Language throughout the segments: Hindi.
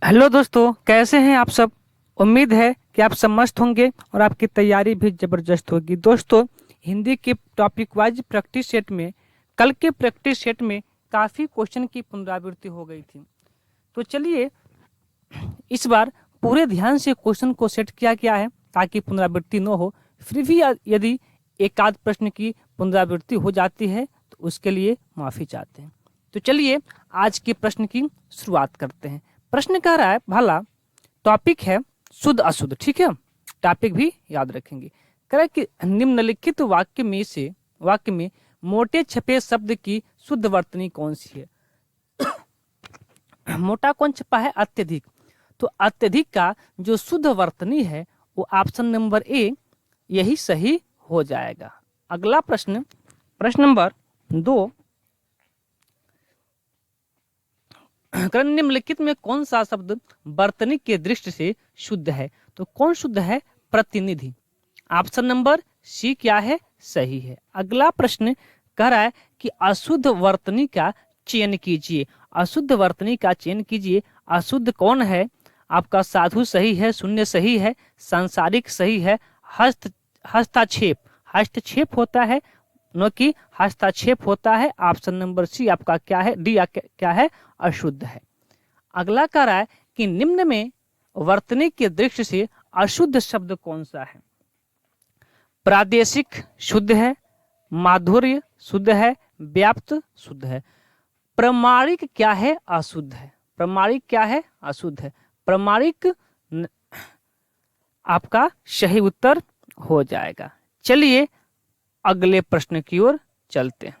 हेलो दोस्तों, कैसे हैं आप सब। उम्मीद है कि आप सब मस्त होंगे और आपकी तैयारी भी ज़बरदस्त होगी। दोस्तों, हिंदी के टॉपिक वाइज प्रैक्टिस सेट में कल के प्रैक्टिस सेट में काफ़ी क्वेश्चन की पुनरावृत्ति हो गई थी। तो चलिए इस बार पूरे ध्यान से क्वेश्चन को सेट किया गया है ताकि पुनरावृत्ति न हो। फिर भी यदि एक आध प्रश्न की पुनरावृत्ति हो जाती है तो उसके लिए माफ़ी चाहते हैं। तो चलिए आज के प्रश्न की शुरुआत करते हैं। प्रश्न कह रहा है भला, टॉपिक है शुद्ध अशुद्ध, ठीक है। टॉपिक भी याद रखेंगे। कह रहा है कि निम्नलिखित वाक्य में मोटे छपे शब्द की शुद्ध वर्तनी कौन सी है। मोटा कौन छपा है? अत्यधिक। तो अत्यधिक का जो शुद्ध वर्तनी है वो ऑप्शन नंबर ए यही सही हो जाएगा। अगला प्रश्न, प्रश्न नंबर 2, निम्नलिखित में कौन सा शब्द वर्तनी के दृष्टि से शुद्ध है? तो कौन शुद्ध है? प्रतिनिधि। ऑप्शन नंबर सी क्या है? सही है। अगला प्रश्न कह रहा है कि अशुद्ध वर्तनी का चयन कीजिए। अशुद्ध वर्तनी का चयन कीजिए। अशुद्ध कौन है आपका? साधु सही है, शून्य सही है, सांसारिक सही है, हस्तक्षेप हस्तक्षेप होता है, न कि हस्तक्षेप होता है। ऑप्शन नंबर सी आपका क्या है? डी क्या है? अशुद्ध है। अगला कह रहा है कि निम्न में वर्तनी के दृष्टि से अशुद्ध शब्द कौन सा है? प्रादेशिक शुद्ध है, माधुर्य शुद्ध है, व्याप्त शुद्ध है। प्रमाणिक क्या है? अशुद्ध है। प्रमाणिक क्या है? अशुद्ध है। प्रमाणिक आपका सही उत्तर हो जाएगा। चलिए अगले प्रश्न की ओर चलते हैं।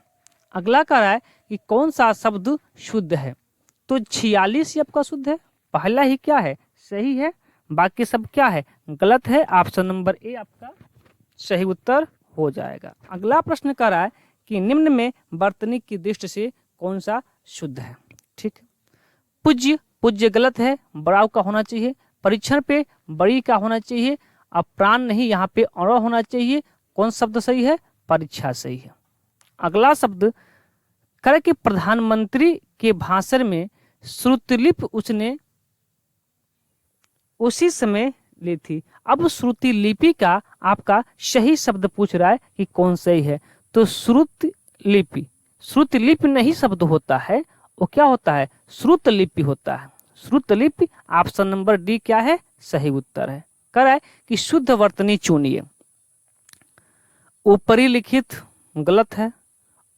अगला कह रहा है कि कौन सा शब्द शुद्ध है? तो 46 आपका शुद्ध है। पहला ही क्या है? सही है। बाकी सब क्या है? गलत है। ऑप्शन नंबर ए आपका सही उत्तर हो जाएगा। अगला प्रश्न कह रहा है कि निम्न में वर्तनी की दृष्टि से कौन सा शुद्ध है? ठीक। पूज्य गलत है, बड़ाव का होना चाहिए। परीक्षण पे बड़ी का होना चाहिए। अब प्राण नहीं, यहाँ पे और होना चाहिए। कौन शब्द सही है? परीक्षा सही है। अगला शब्द करे कि प्रधानमंत्री के भाषण में श्रुतिलिपि उसने उसी समय ली थी। अब श्रुतिलिपि का आपका सही शब्द पूछ रहा है कि कौन सही है। तो श्रुतिलिपि, श्रुतिलिपि नहीं शब्द होता है, वो क्या होता है? श्रुतलिपि होता है। श्रुतलिपि। ऑप्शन नंबर डी क्या है? सही उत्तर है। कह रहा है कि शुद्ध वर्तनी चुनिए। ऊपरी लिखित गलत है,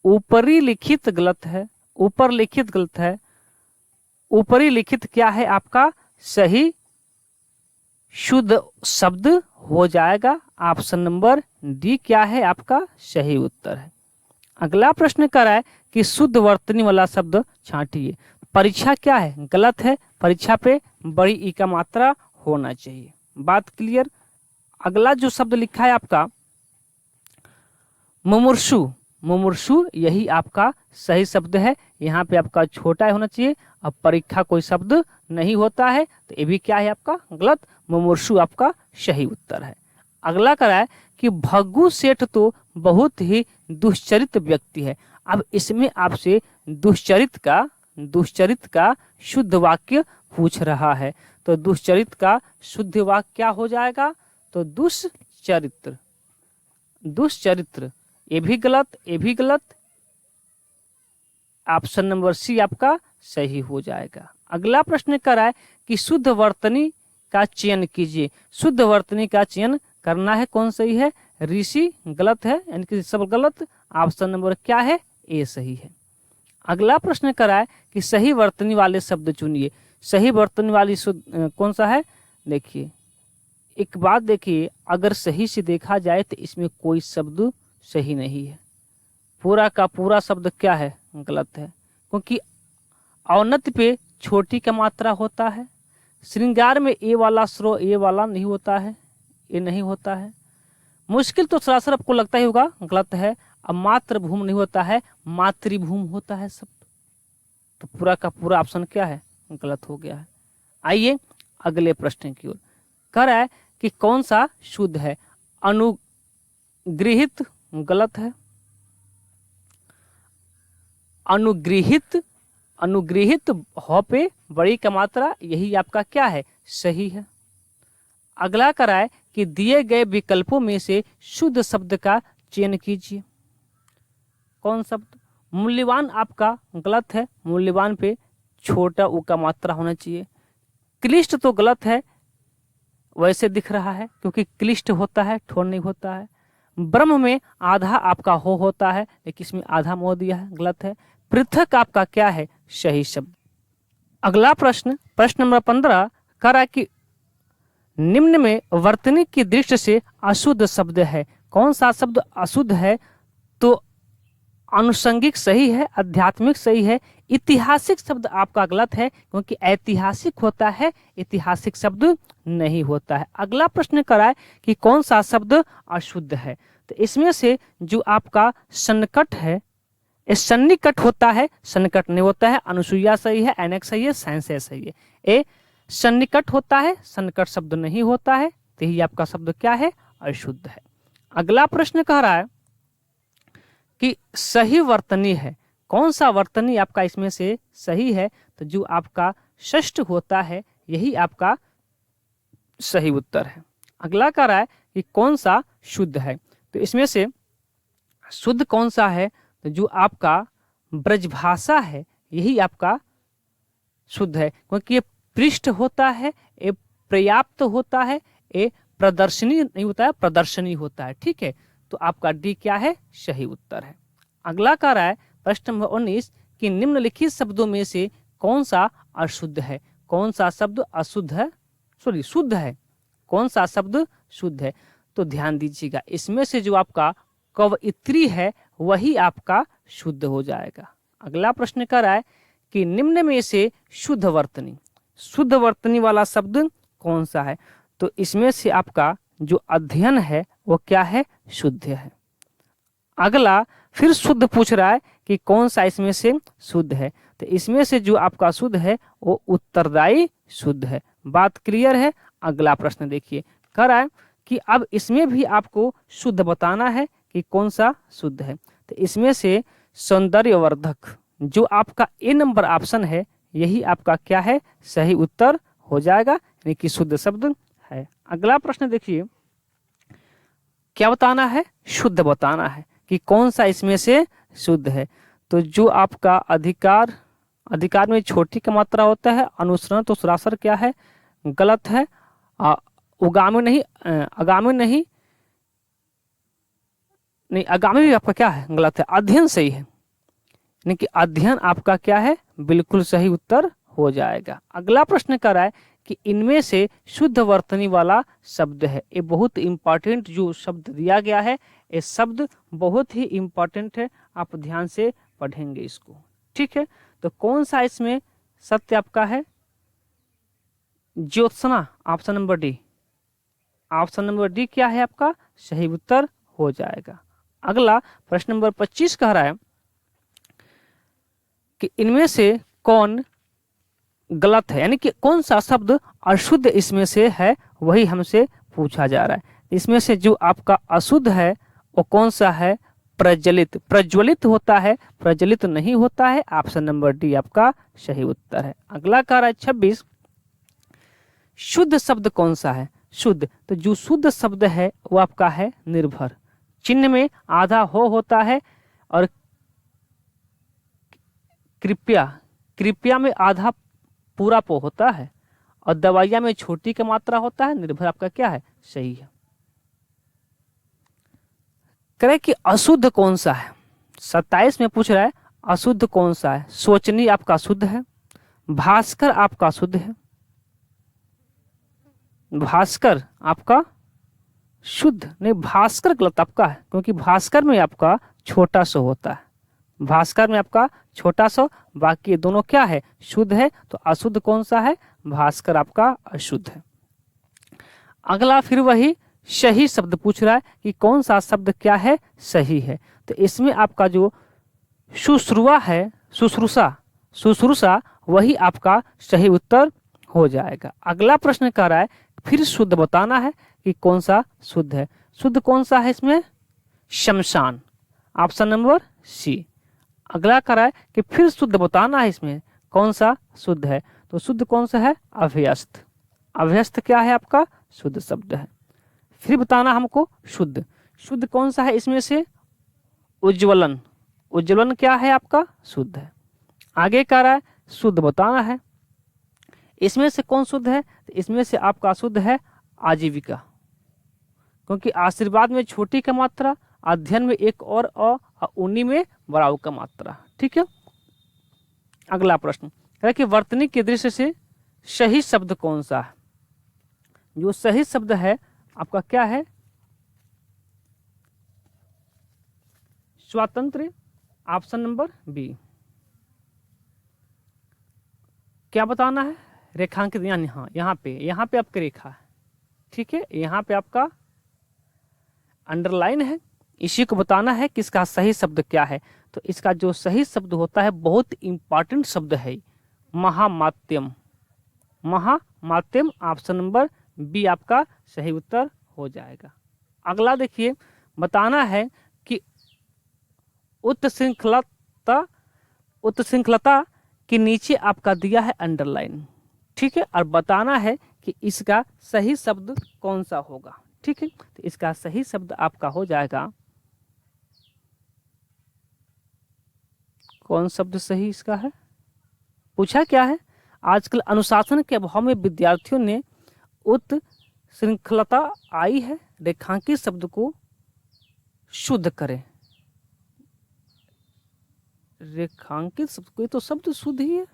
ऊपरी लिखित गलत है, ऊपर लिखित गलत है। ऊपरी लिखित क्या है आपका? सही शुद्ध शब्द हो जाएगा। ऑप्शन नंबर डी क्या है आपका? सही उत्तर है। अगला प्रश्न कर रहा है कि शुद्ध वर्तनी वाला शब्द छांटिए। परीक्षा क्या है? गलत है। परीक्षा पे बड़ी ई का मात्रा होना चाहिए। बात क्लियर। अगला जो शब्द लिखा है आपका मुमूर्षु, मुमूर्षु यही आपका सही शब्द है। यहाँ पे आपका छोटा होना चाहिए। अब परीक्षा कोई शब्द नहीं होता है तो ये भी क्या है आपका? गलत। मुमूर्षु आपका सही उत्तर है। अगला करा है कि भग्गू सेठ तो बहुत ही दुश्चरित व्यक्ति है। अब इसमें आपसे दुश्चरित का शुद्ध वाक्य पूछ रहा है। तो दुश्चरित का शुद्ध वाक्य क्या हो जाएगा? तो दुष्चरित्र। दुष्चरित्र ये भी गलत, ये भी गलत। ऑप्शन नंबर सी आपका सही हो जाएगा। अगला प्रश्न कर रहा है कि शुद्ध वर्तनी का चयन कीजिए। शुद्ध वर्तनी का चयन करना है। कौन सही है? ऋषि गलत है, यानी कि सब गलत। ऑप्शन नंबर क्या है? ए सही है। अगला प्रश्न कर रहा है कि सही वर्तनी वाले शब्द चुनिए। सही वर्तनी वाली कौन सा है? देखिए, एक बात देखिए, अगर सही से देखा जाए तो इसमें कोई शब्द सही नहीं है। पूरा का पूरा शब्द क्या है? गलत है। क्योंकि औन्नत्य पे छोटी का मात्रा होता है। श्रृंगार में ए वाला स्रो ए वाला नहीं होता है, ये नहीं होता है। मुश्किल तो सरासर आपको लगता ही होगा, गलत है। अब मातृभूमि नहीं होता है, मातृभूमि होता है शब्द। तो पूरा का पूरा ऑप्शन क्या है? गलत हो गया है। आइए अगले प्रश्न की ओर। कह रहा है कि कौन सा शुद्ध है? अनुगृहित गलत है। अनुगृहित अनुग्रहित ह पे बड़ी का मात्रा, यही आपका क्या है, सही है। अगला कराए कि दिए गए विकल्पों में से शुद्ध शब्द का चयन कीजिए। कौन शब्द? मूल्यवान आपका गलत है, मूल्यवान पे छोटा उ का मात्रा होना चाहिए। क्लिष्ट तो गलत है, वैसे दिख रहा है क्योंकि क्लिष्ट होता है, ठोर नहीं होता है। ब्रह्म में आधा आपका हो होता है, लेकिन इसमें आधा मोह दिया है, गलत है। पृथक आपका क्या है, सही शब्द। अगला प्रश्न, प्रश्न नंबर 15 कह रहा है कि निम्न में वर्तनी की दृष्टि से अशुद्ध शब्द है। कौन सा शब्द अशुद्ध है? तो आनुषंगिक सही है, आध्यात्मिक सही है, ऐतिहासिक शब्द आपका गलत है क्योंकि ऐतिहासिक होता है, ऐतिहासिक शब्द नहीं होता है। अगला प्रश्न कराए कि कौन सा शब्द अशुद्ध है? तो इसमें से जो आपका सन्निकट है, सन्निकट होता है, सन्निकट नहीं होता है। अनुसूया सही है, एनेक्स सही है, साइंस सही है। ए सन्निकट होता है, सन्निकट शब्द नहीं होता है, तो यही आपका शब्द क्या है, अशुद्ध है। अगला प्रश्न कह रहा है कि सही वर्तनी है। कौन सा वर्तनी आपका इसमें से सही है? तो जो आपका षष्ठ होता है, यही आपका सही उत्तर है। अगला कह रहा है कि कौन सा शुद्ध है? तो इसमें से शुद्ध कौन सा है? तो जो आपका ब्रजभाषा है, यही आपका शुद्ध है क्योंकि ये पृष्ठ होता है, ये पर्याप्त होता है, ये प्रदर्शनी नहीं होता है, प्रदर्शनी होता है। ठीक है, तो आपका डी क्या है, सही उत्तर है। अगला कह रहा है प्रश्न नंबर 19 कि निम्नलिखित शब्दों में से कौन सा अशुद्ध है? कौन सा शब्द अशुद्ध है, सॉरी शुद्ध है? कौन सा शब्द शुद्ध है? तो ध्यान दीजिएगा, इसमें से जो आपका कवयित्री है वही आपका शुद्ध हो जाएगा। अगला प्रश्न कह रहा है कि निम्न में से शुद्ध वर्तनी, शुद्ध वर्तनी वाला शब्द कौन सा है? तो इसमें से आपका जो अध्ययन है वो क्या है, शुद्ध है। अगला फिर शुद्ध पूछ रहा है कि कौन सा इसमें से शुद्ध है? तो इसमें से जो आपका शुद्ध है वो उत्तरदायी शुद्ध है। बात क्लियर है? अगला प्रश्न देखिए, कह रहा है कि अब इसमें भी आपको शुद्ध बताना है कि कौन सा शुद्ध है। तो इसमें से सौंदर्यवर्धक जो आपका ए नंबर ऑप्शन है, यही आपका क्या है, सही उत्तर हो जाएगा, यानी कि शुद्ध शब्द है। अगला प्रश्न देखिए, क्या बताना है, शुद्ध बताना है कि कौन सा इसमें से शुद्ध है। तो जो आपका अधिकार, अधिकार में छोटी का मात्रा होता है, अनुसरण तो सरासर क्या है, गलत है। उगामी नहीं, आगामी नहीं, नहीं आगामी भी आपका क्या है, गलत है। अध्ययन सही है, यानी कि अध्ययन आपका क्या है, बिल्कुल सही उत्तर हो जाएगा। अगला प्रश्न कर रहा है कि इनमें से शुद्ध वर्तनी वाला शब्द है। ये बहुत इंपॉर्टेंट जो शब्द दिया गया है, ये शब्द बहुत ही इंपॉर्टेंट है, आप ध्यान से पढ़ेंगे इसको। ठीक है, तो कौन सा इसमें सत्य आपका है, Jyotsna, option number D. Option number D क्या है आपका, सही उत्तर हो जाएगा। अगला प्रश्न नंबर 25 कह रहा है कि इनमें से कौन गलत है, यानी कि कौन सा शब्द अशुद्ध इसमें से है, वही हमसे पूछा जा रहा है। इसमें से जो आपका अशुद्ध है वो कौन सा है, प्रज्वलित। प्रज्वलित होता है, प्रज्वलित नहीं होता है। ऑप्शन नंबर डी आपका सही उत्तर है। अगला कह रहा है 26, शुद्ध शब्द कौन सा है, शुद्ध। तो जो शुद्ध शब्द है वो आपका है निर्भर। चिन्ह में आधा हो होता है और कृपया, कृपया में आधा पूरा पो होता है और दवाइया में छोटी की मात्रा होता है। निर्भर आपका क्या है, सही है। करे कि अशुद्ध कौन सा है, 27 में पूछ रहा है अशुद्ध कौन सा है। सोचनी आपका शुद्ध है, भास्कर आपका शुद्ध है, भास्कर आपका शुद्ध नहीं, भास्कर गलत आपका है क्योंकि भास्कर में आपका छोटा सा होता है, भास्कर में आपका छोटा सा, बाकी दोनों क्या है, शुद्ध है। तो अशुद्ध कौन सा है, भास्कर आपका अशुद्ध है। अगला फिर वही सही शब्द पूछ रहा है कि कौन सा शब्द क्या है, सही है। तो इसमें आपका जो शुश्रूषा है, शुश्रूषा, शुश्रूषा वही आपका सही उत्तर हो जाएगा। अगला प्रश्न कह रहा है फिर शुद्ध बताना है कि कौन सा शुद्ध है। शुद्ध कौन सा है इसमें, शमशान, ऑप्शन नंबर सी। अगला कह रहा है कि फिर शुद्ध बताना है इसमें कौन सा शुद्ध है? तो शुद्ध कौन सा है? अभ्यस्त। अभ्यस्त क्या है आपका? शुद्ध शब्द है। फिर बताना हमको शुद्ध। शुद्ध कौन सा है इसमें से? उज्ज्वलन। उज्ज्वलन क्या है आपका? शुद्ध है। आगे कह रहा है शुद्ध बताना है। इसमें से कौन शुद्ध है? तो इसमें से आपका शुद्ध है आजीविका, क्योंकि आशीर्वाद में छोटी का मात्रा, अध्ययन में एक और उन्हीं में बड़ा का मात्रा। ठीक है। अगला प्रश्न है कि वर्तनी के दृष्टि से सही शब्द कौन सा है? जो सही शब्द है आपका क्या है? स्वातंत्र्य, ऑप्शन नंबर बी। क्या बताना है? रेखांकित, यानी हाँ यहाँ पे आपकी रेखा है। ठीक है, यहाँ पे आपका अंडरलाइन है, इसी को बताना है कि इसका सही शब्द क्या है। तो इसका जो सही शब्द होता है, बहुत इंपॉर्टेंट शब्द है, महामात्यम। महामात्यम, ऑप्शन नंबर बी आपका सही उत्तर हो जाएगा। अगला देखिए, बताना है कि उत्श्रृंखलता के नीचे आपका दिया है अंडरलाइन। ठीक है, और बताना है कि इसका सही शब्द कौन सा होगा। ठीक है, तो इसका सही शब्द आपका हो जाएगा, कौन शब्द सही इसका है? पूछा क्या है? आजकल अनुशासन के अभाव में विद्यार्थियों ने उत्श्रृंखलता आई है, रेखांकित शब्द को शुद्ध करें। रेखांकित शब्द को, ये तो शब्द शुद्ध ही है,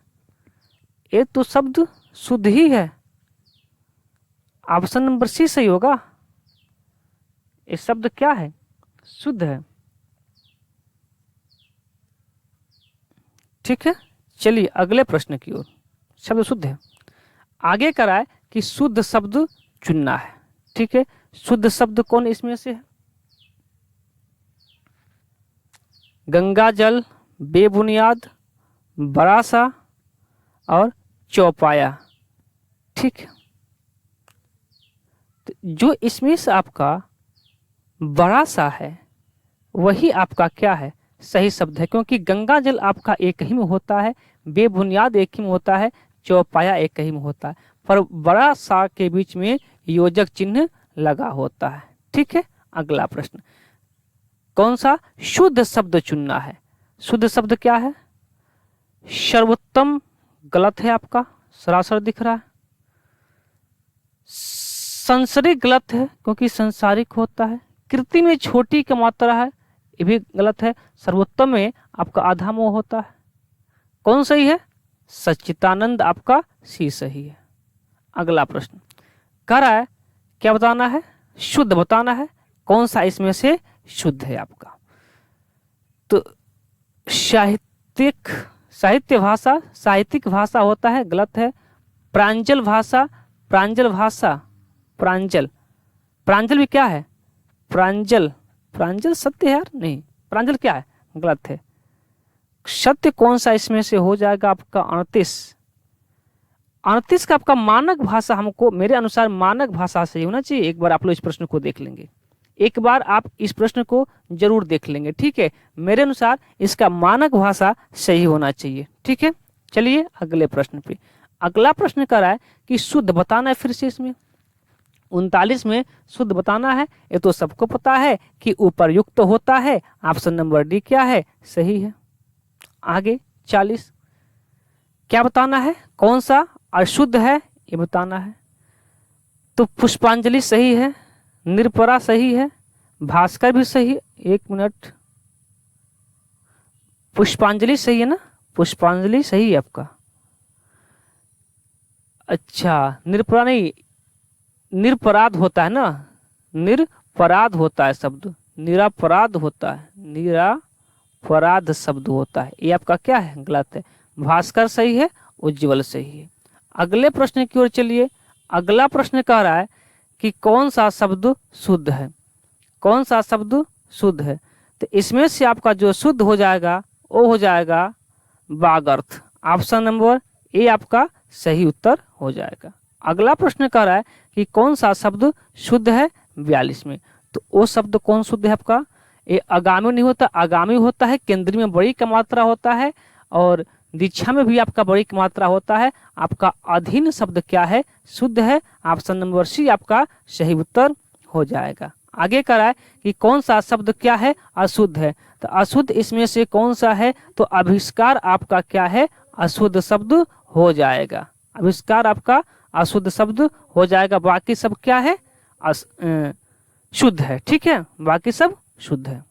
ये तो शब्द शुद्ध ही है। ऑप्शन नंबर सी सही होगा। ये शब्द क्या है? शुद्ध है। ठीक है, चलिए अगले प्रश्न की ओर। शब्द शुद्ध है। आगे कराए कि शुद्ध शब्द चुनना है। ठीक है, शुद्ध शब्द कौन इसमें से है? गंगा जल, बेबुनियाद, बड़ा सा और चौपाया। ठीक है, तो जो इसमें से आपका बड़ा सा है वही आपका क्या है? सही शब्द है, क्योंकि गंगा जल आपका एक ही में होता है, बेबुनियाद एक ही में होता है, चौपाया एक ही में होता है, पर बड़ा सा के बीच में योजक चिन्ह लगा होता है। ठीक है, अगला प्रश्न, कौन सा शुद्ध शब्द चुनना है? शुद्ध शब्द क्या है? सर्वोत्तम गलत है आपका, सरासर दिख रहा है। संसारिक गलत है, क्योंकि संसारिक होता है। कृति में छोटी की मात्रा है, ये भी गलत है। सर्वोत्तम में आपका आधा मोह होता है। कौन सही है? सच्चिदानंद आपका सी सही है। अगला प्रश्न कह रहा है, क्या बताना है? शुद्ध बताना है, कौन सा इसमें से शुद्ध है आपका? तो साहित्य भाषा, साहित्यिक भाषा होता है, गलत है। प्रांजल भाषा, प्रांजल भी क्या है? प्रांजल सत्य है यार, नहीं, प्रांजल क्या है? गलत है। सत्य कौन सा इसमें से हो जाएगा आपका? 38 का आपका मानक भाषा, हमको मेरे अनुसार मानक भाषा सही होना चाहिए। एक बार आप लोग इस प्रश्न को देख लेंगे, एक बार आप इस प्रश्न को जरूर देख लेंगे। ठीक है, मेरे अनुसार इसका मानक भाषा सही होना चाहिए। ठीक है, चलिए अगले प्रश्न पे। अगला प्रश्न कर रहा है कि शुद्ध बताना है। फिर से इसमें 39 में शुद्ध बताना है। ये तो सबको पता है कि उपरयुक्त होता है। ऑप्शन नंबर डी क्या है? सही है। आगे 40, क्या बताना है? कौन सा अशुद्ध है ये बताना है। तो पुष्पांजलि सही है, निर्परा सही है, भास्कर भी सही है। एक मिनट, पुष्पांजलि सही है ना? पुष्पांजलि सही है आपका। अच्छा, निर्परा नहीं, निरपराध होता है ना, निरपराध होता है शब्द, निरापराध होता है, निरापराध शब्द होता है। ये आपका क्या है? गलत है। भास्कर सही है, उज्ज्वल सही है। अगले प्रश्न की ओर चलिए। अगला प्रश्न कह रहा है कि कौन सा शब्द शुद्ध है? कौन सा शब्द शुद्ध है? तो इसमें से आपका जो शुद्ध हो जाएगा वो हो जाएगा वागर्थ। ऑप्शन नंबर ए आपका सही उत्तर हो जाएगा। अगला प्रश्न कह रहा है कि कौन सा शब्द शुद्ध है? 42 में। तो वो शब्द कौन शुद्ध है आपका? ये आगामी नहीं होता, आगामी होता है, केंद्रीय में बड़ी का मात्रा होता है और दीक्षा में भी आपका बड़ी मात्रा होता है। आपका अधीन शब्द क्या है? शुद्ध है। ऑप्शन नंबर सी आपका सही उत्तर हो जाएगा। आगे करा है कि कौन सा शब्द क्या है? अशुद्ध है। तो अशुद्ध इसमें से कौन सा है? तो आविष्कार आपका क्या है? अशुद्ध शब्द हो जाएगा। आविष्कार आपका अशुद्ध शब्द हो जाएगा। बाकी सब क्या है? शुद्ध है। ठीक है, बाकी सब शुद्ध है।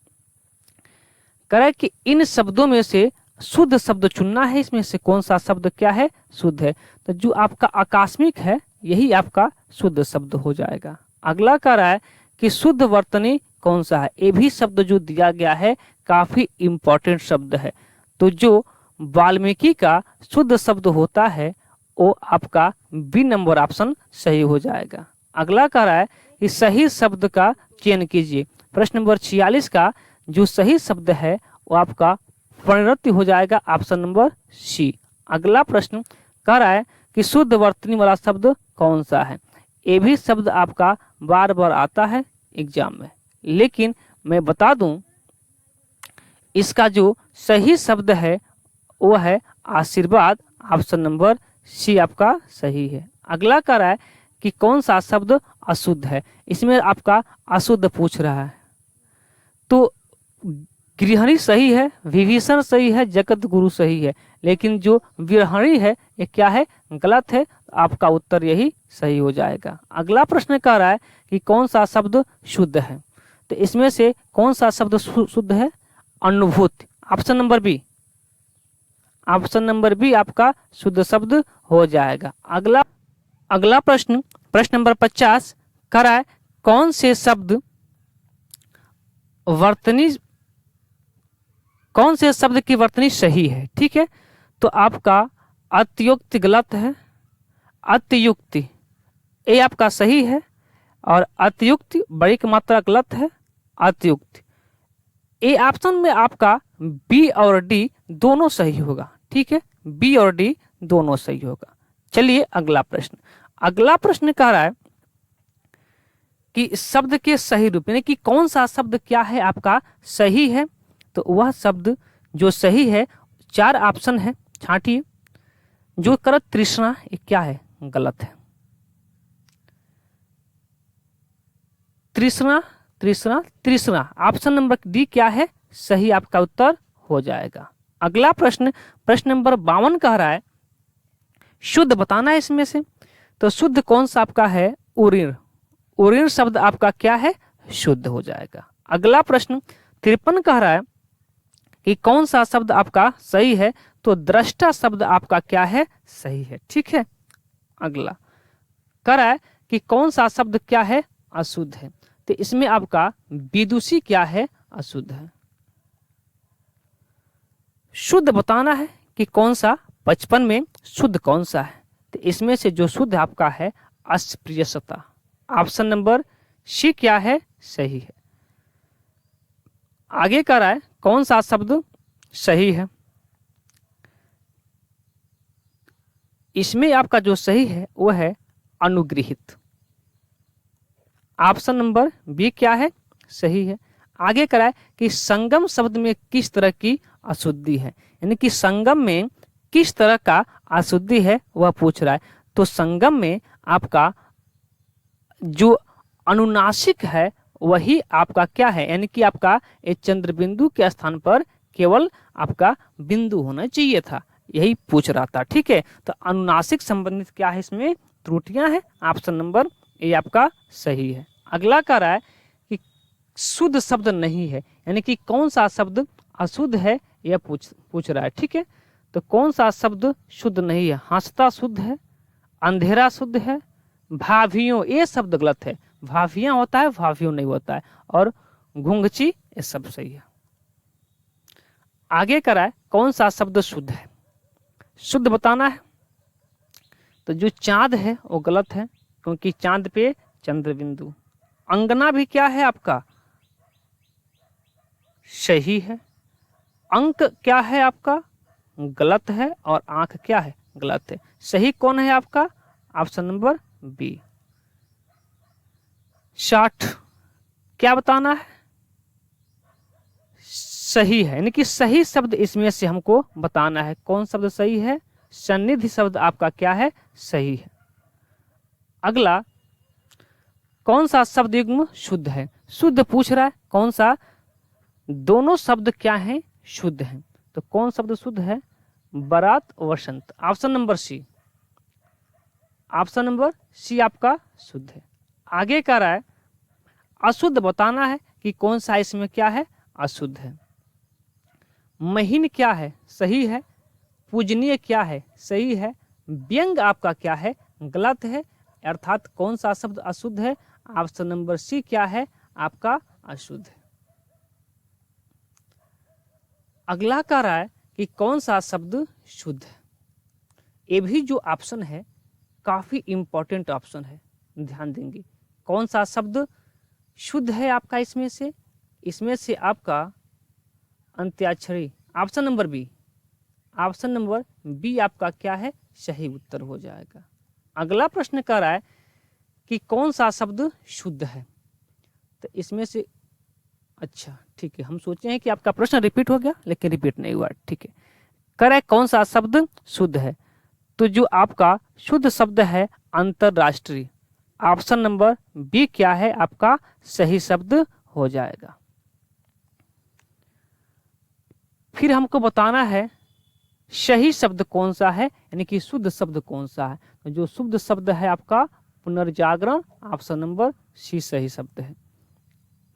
करें कि इन शब्दों में से शुद्ध शब्द चुनना है। इसमें से कौन सा शब्द क्या है? शुद्ध है। तो जो आपका आकस्मिक है यही आपका शुद्ध शब्द हो जाएगा। अगला कह रहा है कि शुद्ध वर्तनी कौन सा है? ये भी शब्द जो दिया गया है काफी इंपॉर्टेंट शब्द है। तो जो वाल्मीकि का शुद्ध शब्द होता है वो आपका बी नंबर ऑप्शन सही हो जाएगा। अगला कह रहा है कि सही शब्द का चयन कीजिए। प्रश्न नंबर 46 का जो सही शब्द है वो आपका परिणति हो जाएगा। Option number C. अगला प्रश्न कह रहा है कि शुद्ध वर्तनी वाला शब्द कौन सा है? ये भी शब्द आपका बार बार आता है एग्जाम में, लेकिन मैं बता दूं इसका जो सही शब्द है वो है आशीर्वाद। ऑप्शन नंबर सी आपका सही है। अगला कह रहा है कि कौन सा शब्द अशुद्ध है? इसमें आपका अशुद्ध पूछ रहा है। तो गृहिणी सही है, विभीषण सही है, जगत गुरु सही है, लेकिन जो विरहणी है ये क्या है? गलत है। आपका उत्तर यही सही हो जाएगा। अगला प्रश्न कह रहा है कि कौन सा शब्द शुद्ध है? तो इसमें से कौन सा शब्द शुद्ध है? अनुभूति। Option number B. Option number B आपका शुद्ध शब्द हो जाएगा। अगला प्रश्न नंबर 50 कह रहा है कौन से शब्द की वर्तनी सही है? ठीक है, तो आपका अतियुक्ति गलत है, अतियुक्ति ये आपका सही है, और अतियुक्ति बड़ी की मात्रा गलत है। अतियुक्ति ये ऑप्शन में आपका बी और डी दोनों सही होगा। ठीक है, बी और डी दोनों सही होगा। चलिए अगला प्रश्न कह रहा है कि शब्द के सही रूप, यानी कि कौन सा शब्द क्या है आपका सही है? तो वह शब्द जो सही है 4 ऑप्शन है, छांटिए। जो कर तृष्णा ये क्या है? गलत है। तृष्णा ऑप्शन नंबर डी क्या है? सही आपका उत्तर हो जाएगा। अगला प्रश्न नंबर 52 कह रहा है शुद्ध बताना है इसमें से। तो शुद्ध कौन सा आपका है? उरीण शब्द आपका क्या है? शुद्ध हो जाएगा। अगला प्रश्न 53 कह रहा है कि कौन सा शब्द आपका सही है? तो दृष्टा शब्द आपका क्या है? सही है। ठीक है, अगला कह रहा है कि कौन सा शब्द क्या है? अशुद्ध है। तो इसमें आपका विदुषी क्या है? अशुद्ध है। शुद्ध बताना है कि कौन सा 55 में शुद्ध कौन सा है? तो इसमें से जो शुद्ध आपका है अस्पृश्यता। ऑप्शन नंबर सी क्या है? सही है। आगे कह रहा है कौन सा शब्द सही है? इसमें आपका जो सही है वो है अनुगृहित। ऑप्शन नंबर बी क्या है? सही है। आगे कह रहा है कि संगम शब्द में किस तरह की अशुद्धि है, यानी कि संगम में किस तरह का अशुद्धि है वह पूछ रहा है। तो संगम में आपका जो अनुनासिक है वही आपका क्या है? यानी कि आपका एक चंद्र बिंदु के स्थान पर केवल आपका बिंदु होना चाहिए था, यही पूछ रहा था। ठीक है, तो अनुनासिक संबंधित क्या है? इसमें त्रुटियां हैं। ऑप्शन नंबर ए आपका सही है। अगला कह रहा है कि शुद्ध शब्द नहीं है, यानी कि कौन सा शब्द अशुद्ध है यह पूछ रहा है। ठीक है, तो कौन सा शब्द शुद्ध नहीं है? हंसता शुद्ध है, अंधेरा शुद्ध है, भाभियों ये शब्द गलत है। भाभियां होता है, भाभियों नहीं होता है, और घुंघची ये सब सही है। आगे करा है कौन सा शब्द शुद्ध है? शुद्ध बताना है। तो जो चांद है वो गलत है, क्योंकि चांद पे चंद्र बिंदु। अंगना भी क्या है आपका? सही है। अंक क्या है आपका? गलत है। और आंख क्या है? गलत है। सही कौन है आपका? Option number B. 60 क्या बताना है? सही है, यानी कि सही शब्द इसमें से हमको बताना है। कौन शब्द सही है? सन्निधि शब्द आपका क्या है? सही है। अगला, कौन सा शब्द युग्म शुद्ध है? शुद्ध पूछ रहा है, कौन सा? दोनों शब्द क्या हैं? शुद्ध हैं। तो कौन शब्द शुद्ध है? बारात, वसंत। Option number C, option number C आपका शुद्ध है। आगे कह रहा है अशुद्ध बताना है कि कौन सा इसमें क्या है? अशुद्ध है। महीन क्या है? सही है। पूजनीय क्या है? सही है। व्यंग आपका क्या है? गलत है। अर्थात कौन सा शब्द अशुद्ध है? ऑप्शन नंबर सी क्या है? आपका अशुद्ध है। अगला कह रहा है कि कौन सा शब्द शुद्ध है? ये भी जो ऑप्शन है काफी इंपॉर्टेंट ऑप्शन है, ध्यान देंगे। कौन सा शब्द शुद्ध है आपका इसमें से? इसमें से आपका अंत्याक्षरी, option number B, option number B आपका क्या है? सही उत्तर हो जाएगा। अगला प्रश्न कह रहा है कि कौन सा शब्द शुद्ध है? तो इसमें से, अच्छा ठीक है, हम सोचे हैं कि आपका प्रश्न रिपीट हो गया, लेकिन रिपीट नहीं हुआ। ठीक है, कह रहा है कौन सा शब्द शुद्ध है? तो जो आपका शुद्ध शब्द है अंतरराष्ट्रीय, ऑप्शन नंबर बी क्या है? आपका सही शब्द हो जाएगा। फिर हमको बताना है सही शब्द कौन सा है, यानी कि शुद्ध शब्द कौन सा है। तो जो शुद्ध शब्द है आपका पुनर्जागरण, ऑप्शन नंबर सी सही शब्द है।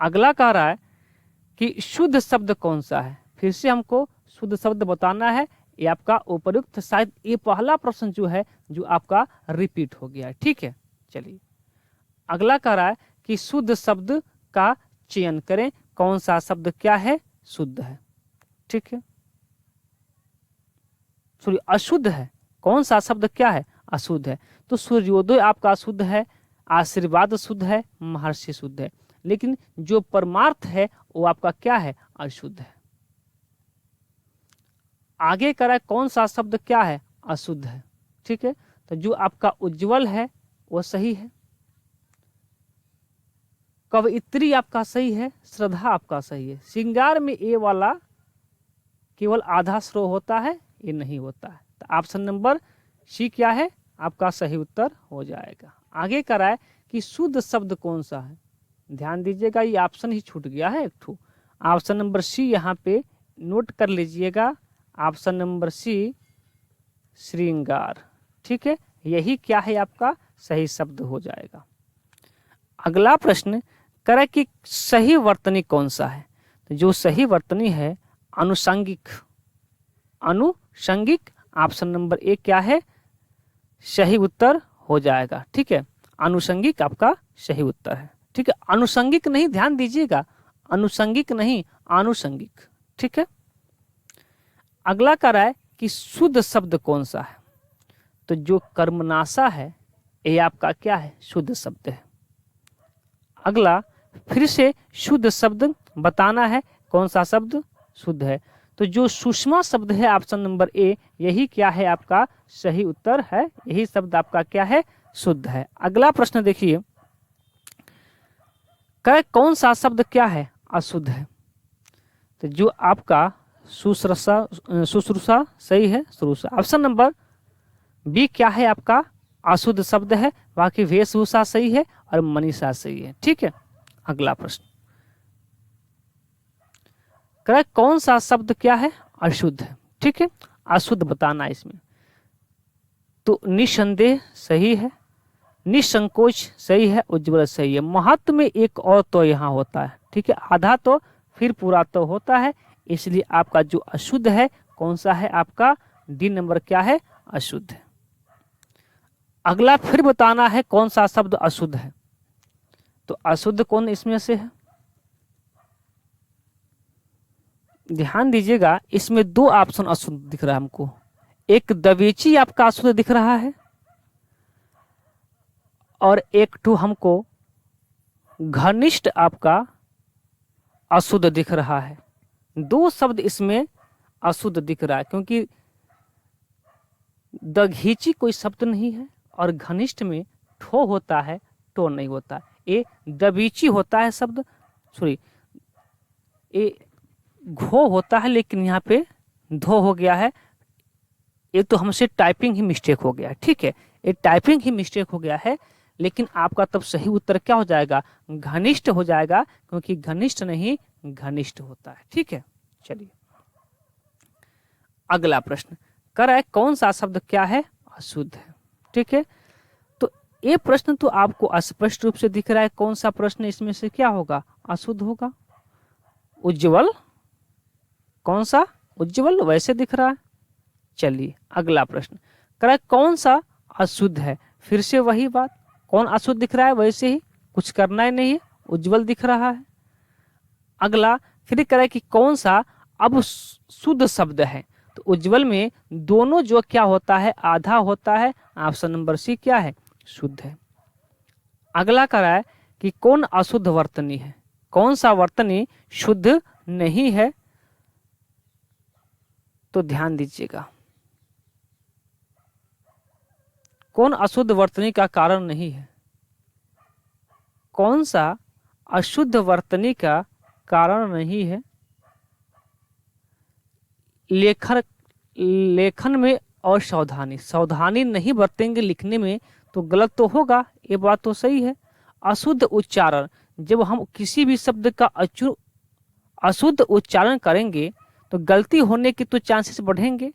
अगला कह रहा है कि शुद्ध शब्द कौन सा है? फिर से हमको शुद्ध शब्द बताना है। ये आपका उपयुक्त, शायद ये पहला प्रश्न जो है जो आपका रिपीट हो गया है। ठीक है, चलिए अगला कह रहा है कि शुद्ध शब्द का चयन करें। कौन सा शब्द क्या है? शुद्ध है। ठीक है, सॉरी अशुद्ध है। कौन सा शब्द क्या है? अशुद्ध है। तो सूर्योदय आपका शुद्ध है, आशीर्वाद शुद्ध है, महर्षि शुद्ध है, लेकिन जो परमार्थ है वो आपका क्या है? अशुद्ध है। आगे कह रहा है कौन सा शब्द क्या है? अशुद्ध है। ठीक है, तो जो आपका उज्जवल है वो सही है, कवयित्री आपका सही है, श्रद्धा आपका सही है। श्रृंगार में ए वाला केवल आधा स्रो होता है, ये नहीं होता है। तो ऑप्शन नंबर सी क्या है? आपका सही उत्तर हो जाएगा। आगे कह रहा है कि शुद्ध शब्द कौन सा है? ध्यान दीजिएगा, ये ऑप्शन ही छूट गया है एक ठो। ऑप्शन नंबर सी यहाँ पे नोट कर लीजिएगा, ऑप्शन नंबर सी श्रृंगार। ठीक है, यही क्या है? आपका सही शब्द हो जाएगा। अगला प्रश्न करे कि सही वर्तनी कौन सा है? तो जो सही वर्तनी है अनुषंगिक, अनुषंगिक, ऑप्शन नंबर ए क्या है? सही उत्तर हो जाएगा। ठीक है, अनुषंगिक आपका सही उत्तर है। ठीक है, अनुषंगिक नहीं, ध्यान दीजिएगा, अनुषंगिक नहीं, आनुषंगिक। ठीक है, अगला कह रहा है कि शुद्ध शब्द कौन सा है? तो जो कर्मनाशा है ये आपका क्या है? शुद्ध शब्द है। अगला फिर से शुद्ध शब्द बताना है, कौन सा शब्द शुद्ध है? तो जो सुषमा शब्द है ऑप्शन नंबर ए, यही क्या है? आपका सही उत्तर है, यही शब्द आपका क्या है? शुद्ध है। अगला प्रश्न देखिए, कौन सा शब्द क्या है? अशुद्ध है। तो जो आपका शुश्रूषा, शुश्रूषा सही है, शुश्रूषा। ऑप्शन नंबर बी क्या है? आपका अशुद्ध शब्द है। बाकी वेशभूषा सही है और मनीषा सही है। ठीक है, अगला प्रश्न, कौन सा शब्द क्या है? अशुद्ध है। ठीक है, अशुद्ध बताना है इसमें। तो निसंदेह सही है, निसंकोच सही है, उज्ज्वल सही है। महत्व में एक और तो यहाँ होता है। ठीक है, आधा तो फिर पूरा तो होता है, इसलिए आपका जो अशुद्ध है कौन सा है? आपका डी नंबर क्या है? अशुद्ध है। अगला फिर बताना है कौन सा शब्द अशुद्ध है। तो अशुद्ध कौन इसमें से है? ध्यान दीजिएगा, इसमें दो ऑप्शन अशुद्ध दिख रहा है हमको। एक दवेची आपका अशुद्ध दिख रहा है और एक टू हमको घनिष्ठ आपका अशुद्ध दिख रहा है। दो शब्द इसमें अशुद्ध दिख रहा है, क्योंकि दघीची कोई शब्द नहीं है और घनिष्ठ में ठो होता है, टो नहीं होता है। ये दबीची होता है शब्द, सॉरी ये घो होता है, लेकिन यहाँ पे धो हो गया है। ये तो हमसे टाइपिंग ही मिस्टेक हो गया है, ठीक है, ये टाइपिंग ही मिस्टेक हो गया है। लेकिन आपका तब सही उत्तर क्या हो जाएगा, घनिष्ठ हो जाएगा, क्योंकि घनिष्ठ नहीं घनिष्ठ होता है, ठीक है। चलिए अगला प्रश्न कर रहा है कौन सा शब्द क्या है, अशुद्ध है, ठीक है। तो ये प्रश्न तो आपको स्पष्ट रूप से दिख रहा है, कौन सा प्रश्न इसमें से क्या होगा, अशुद्ध होगा। उज्ज्वल, कौन सा, उज्ज्वल वैसे दिख रहा है। चलिए अगला प्रश्न कर रहा है कौन सा अशुद्ध है, फिर से वही बात, कौन अशुद्ध दिख रहा है, वैसे ही कुछ करना ही नहीं है, उज्ज्वल दिख रहा है। अगला फिर कह रहा है कि कौन सा अब शुद्ध शब्द है, तो उज्ज्वल में दोनों जो क्या होता है, आधा होता है, ऑप्शन नंबर सी क्या है, शुद्ध है। अगला कह रहा है कि कौन अशुद्ध वर्तनी है, कौन सा वर्तनी शुद्ध नहीं है, तो ध्यान दीजिएगा, कौन अशुद्ध वर्तनी का कारण नहीं है, कौन सा अशुद्ध वर्तनी का कारण नहीं है। लेखन में असावधानी, सावधानी नहीं बरतेंगे लिखने में तो गलत तो होगा, ये बात तो सही है। अशुद्ध उच्चारण, जब हम किसी भी शब्द का अशुद्ध उच्चारण करेंगे तो गलती होने की तो चांसेस बढ़ेंगे।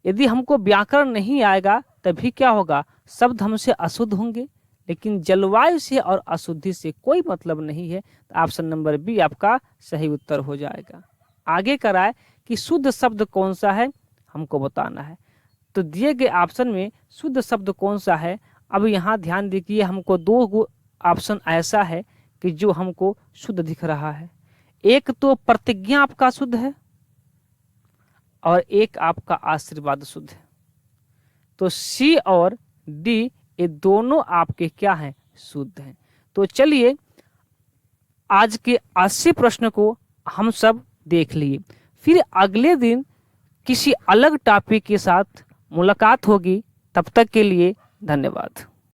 यदि हमको व्याकरण नहीं आएगा तभी क्या होगा, शब्द हमसे अशुद्ध होंगे, लेकिन जलवायु से और अशुद्धि से कोई मतलब नहीं है। तो ऑप्शन नंबर बी आपका सही उत्तर हो जाएगा। आगे कराए कि शुद्ध शब्द कौन सा है, हमको बताना है। तो दिए गए ऑप्शन में शुद्ध शब्द कौन सा है, अब यहाँ ध्यान दीजिए, हमको दो ऑप्शन ऐसा है कि जो हमको शुद्ध दिख रहा है। एक तो प्रतिज्ञा आपका शुद्ध है और एक आपका आशीर्वाद शुद्ध है। तो सी और डी ये दोनों आपके क्या हैं, शुद्ध हैं। तो चलिए आज के 80 प्रश्न को हम सब देख लिए, फिर अगले दिन किसी अलग टॉपिक के साथ मुलाकात होगी। तब तक के लिए धन्यवाद।